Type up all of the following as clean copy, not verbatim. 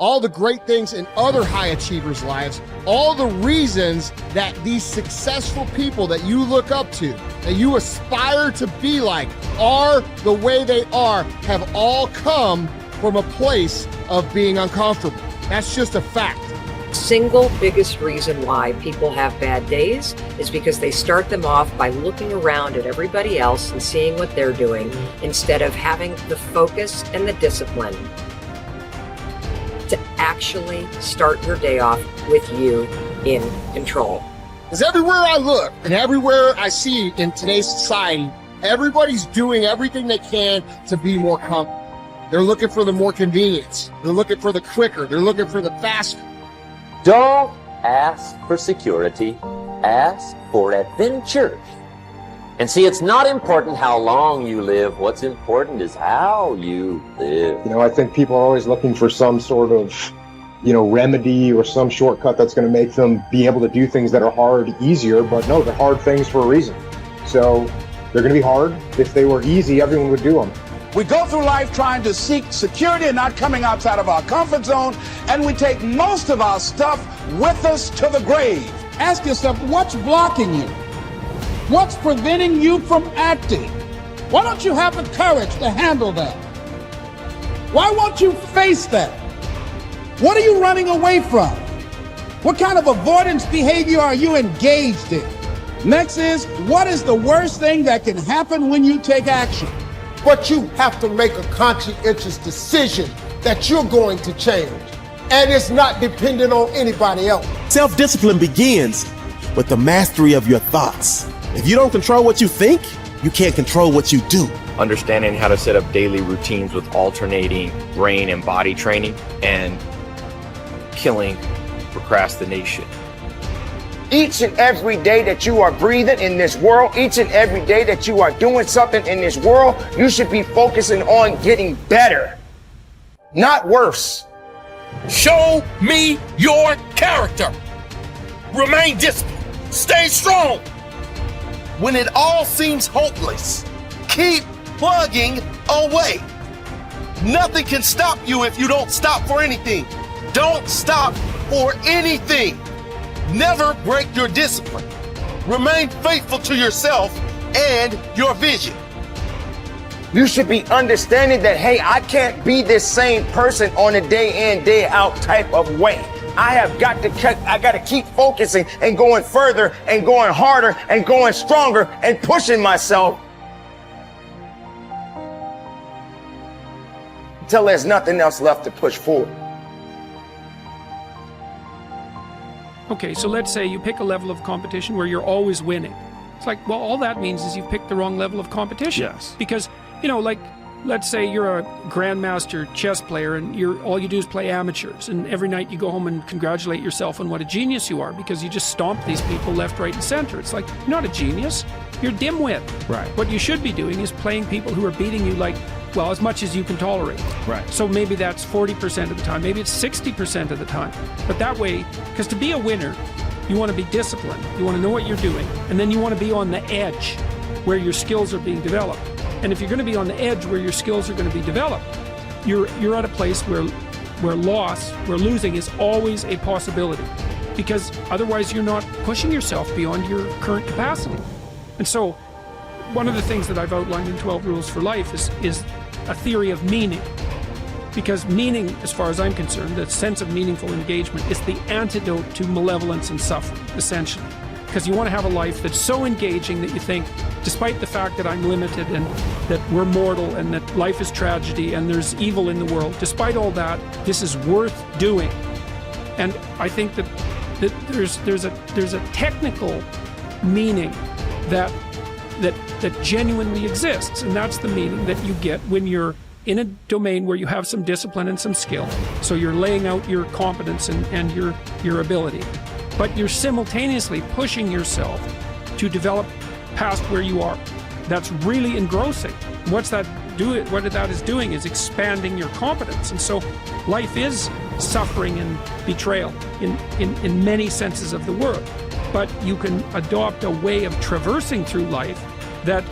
all the great things in other high achievers' lives, all the reasons that these successful people that you look up to, that you aspire to be like, are the way they are, have all come from a place of being uncomfortable. That's just a fact. Single biggest reason why people have bad days is because they start them off by looking around at everybody else and seeing what they're doing instead of having the focus and the discipline to actually start your day off with you in control. Because everywhere I look and everywhere I see in today's society, everybody's doing everything they can to be more comfortable. They're looking for the more convenience. They're looking for the quicker. They're looking for the faster. Don't ask for security, ask for adventure. And see, it's not important how long you live. What's important is how you live. You know, I think people are always looking for some sort of, remedy or some shortcut that's going to make them be able to do things that are hard easier. But no, they're hard things for a reason. So they're going to be hard. If they were easy, everyone would do them. We go through life trying to seek security and not coming outside of our comfort zone, and we take most of our stuff with us to the grave. Ask yourself, what's blocking you? What's preventing you from acting? Why don't you have the courage to handle that? Why won't you face that? What are you running away from? What kind of avoidance behavior are you engaged in? Next is, what is the worst thing that can happen when you take action? But you have to make a conscientious decision that you're going to change. And it's not dependent on anybody else. Self-discipline begins with the mastery of your thoughts. If you don't control what you think, you can't control what you do. Understanding how to set up daily routines with alternating brain and body training and killing procrastination. Each and every day that you are breathing in this world, each and every day that you are doing something in this world, you should be focusing on getting better, not worse. Show me your character. Remain disciplined. Stay strong. When it all seems hopeless, keep plugging away. Nothing can stop you if you don't stop for anything. Don't stop for anything. Never break your discipline. Remain faithful to yourself and your vision. You should be understanding that, hey, I can't be this same person on a day in, day out type of way. I got to keep focusing and going further and going harder and going stronger and pushing myself until there's nothing else left to push forward. Okay, so let's say you pick a level of competition where you're always winning. It's like, well, all that means is you've picked the wrong level of competition. Yes. Because, let's say you're a grandmaster chess player and all you do is play amateurs, and every night you go home and congratulate yourself on what a genius you are because you just stomp these people left, right, and center. It's like, you're not a genius, you're dimwit. Right. What you should be doing is playing people who are beating you as much as you can tolerate. Right. So maybe that's 40% of the time, maybe it's 60% of the time. But that way, because to be a winner, you want to be disciplined, you want to know what you're doing, and then you want to be on the edge where your skills are being developed. And if you're going to be on the edge where your skills are going to be developed, you're at a place where losing is always a possibility, because otherwise you're not pushing yourself beyond your current capacity. And so one of the things that I've outlined in 12 Rules for Life is a theory of meaning. Because meaning, as far as I'm concerned, the sense of meaningful engagement is the antidote to malevolence and suffering, essentially. Because you want to have a life that's so engaging that you think, despite the fact that I'm limited and that we're mortal and that life is tragedy and there's evil in the world, despite all that, this is worth doing. And I think that there's a technical meaning that genuinely exists, and that's the meaning that you get when you're in a domain where you have some discipline and some skill. So you're laying out your competence and your ability, but you're simultaneously pushing yourself to develop past where you are. That's really engrossing. What that is doing is expanding your competence. And so life is suffering and betrayal in many senses of the word. But you can adopt a way of traversing through life that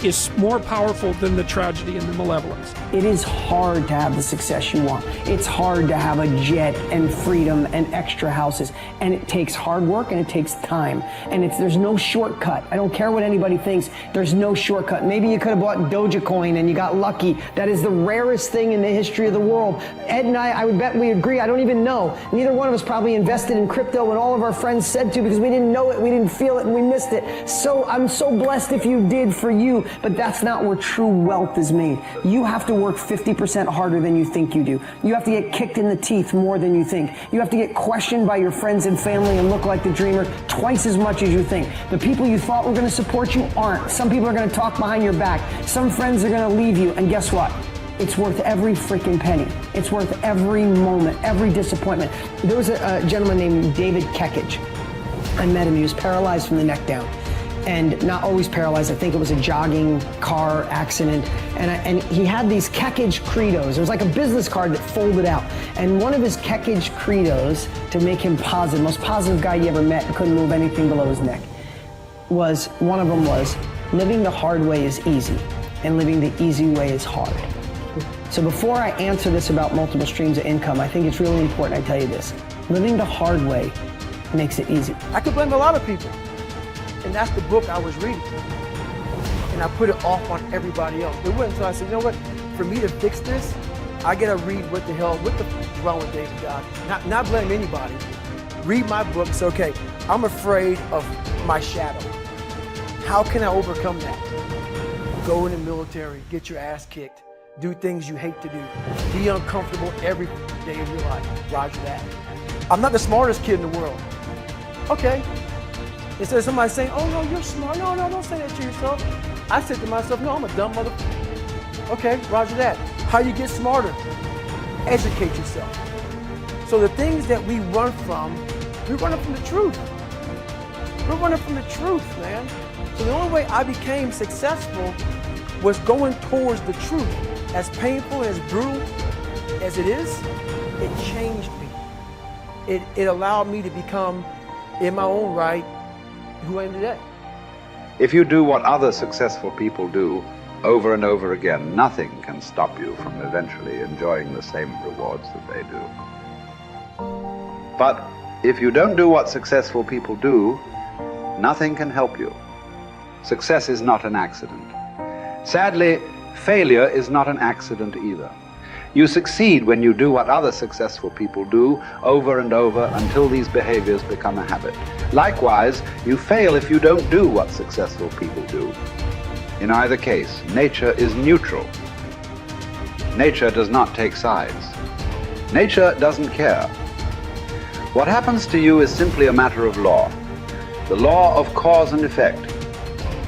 is more powerful than the tragedy and the malevolence. It is hard to have the success you want. It's hard to have a jet and freedom and extra houses. And it takes hard work and it takes time. And there's no shortcut. I don't care what anybody thinks. There's no shortcut. Maybe you could have bought Dogecoin and you got lucky. That is the rarest thing in the history of the world. Ed and I would bet we agree. I don't even know. Neither one of us probably invested in crypto when all of our friends said to, because we didn't know it, we didn't feel it, and we missed it. So I'm so blessed if you did for you, but that's not where true wealth is made. You have to work 50% harder than you think you do. You have to get kicked in the teeth more than you think. You have to get questioned by your friends and family and look like the dreamer twice as much as you think. The people you thought were going to support you aren't. Some people are going to talk behind your back. Some friends are going to leave you, and guess what? It's worth every freaking penny. It's worth every moment, every disappointment. There was a gentleman named David Kekich. I met him. He was paralyzed from the neck down. And not always paralyzed. I think it was a jogging car accident. And he had these Kekich credos. It was like a business card that folded out. And one of his Kekich credos, to make him positive, most positive guy you ever met, couldn't move anything below his neck, one of them was, living the hard way is easy, and living the easy way is hard. So before I answer this about multiple streams of income, I think it's really important I tell you this. Living the hard way makes it easy. I could blame a lot of people. And that's the book I was reading. And I put it off on everybody else. It wasn't until I said, you know what? For me to fix this, I gotta read what the f is wrong with David Goggins. Not blame anybody. Read my book and say, okay, I'm afraid of my shadow. How can I overcome that? Go in the military, get your ass kicked, do things you hate to do, be uncomfortable every day of your life. Roger that. I'm not the smartest kid in the world. Okay. Instead of somebody saying, oh no, you're smart. No, don't say that to yourself. I said to myself, no, I'm a dumb motherfucker. Okay, roger that. How you get smarter? Educate yourself. So the things that we run from, we're running from the truth. We're running from the truth, man. So the only way I became successful was going towards the truth. As painful, as brutal as it is, it changed me. It allowed me to become, in my own right, who I am today. If you do what other successful people do over and over again, nothing can stop you from eventually enjoying the same rewards that they do. But if you don't do what successful people do, nothing can help you. Success is not an accident. Sadly, failure is not an accident either. You succeed when you do what other successful people do over and over until these behaviors become a habit. Likewise, you fail if you don't do what successful people do. In either case, nature is neutral. Nature does not take sides. Nature doesn't care. What happens to you is simply a matter of law. The law of cause and effect.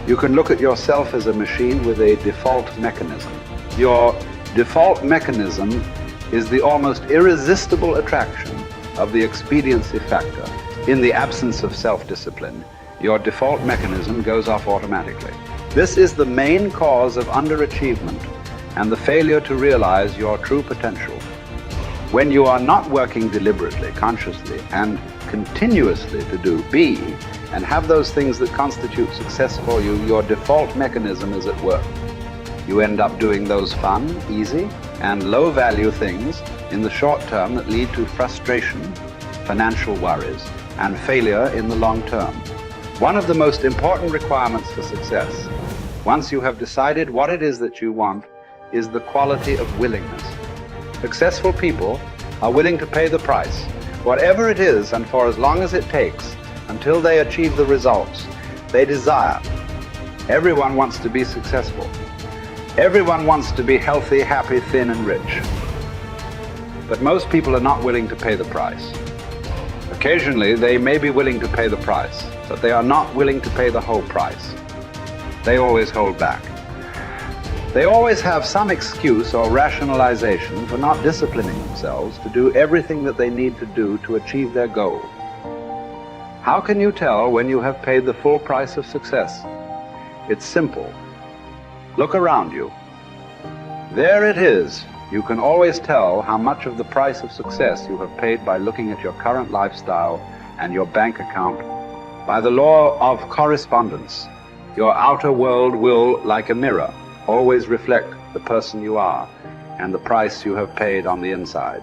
You can look at yourself as a machine with a default mechanism. Your default mechanism is the almost irresistible attraction of the expediency factor. In the absence of self-discipline, your default mechanism goes off automatically. This is the main cause of underachievement and the failure to realize your true potential. When you are not working deliberately, consciously, and continuously to be and have those things that constitute success for you, your default mechanism is at work. You end up doing those fun, easy, and low-value things in the short term that lead to frustration, financial worries, and failure in the long term. One of the most important requirements for success, once you have decided what it is that you want, is the quality of willingness. Successful people are willing to pay the price, whatever it is and for as long as it takes, until they achieve the results they desire. Everyone wants to be successful. Everyone wants to be healthy, happy, thin, and rich. But most people are not willing to pay the price. Occasionally, they may be willing to pay the price, but they are not willing to pay the whole price. They always hold back. They always have some excuse or rationalization for not disciplining themselves to do everything that they need to do to achieve their goal. How can you tell when you have paid the full price of success? It's simple. Look around you. There it is. You can always tell how much of the price of success you have paid by looking at your current lifestyle and your bank account. By the law of correspondence, Your outer world will, like a mirror, always reflect the person you are and the price you have paid on the inside.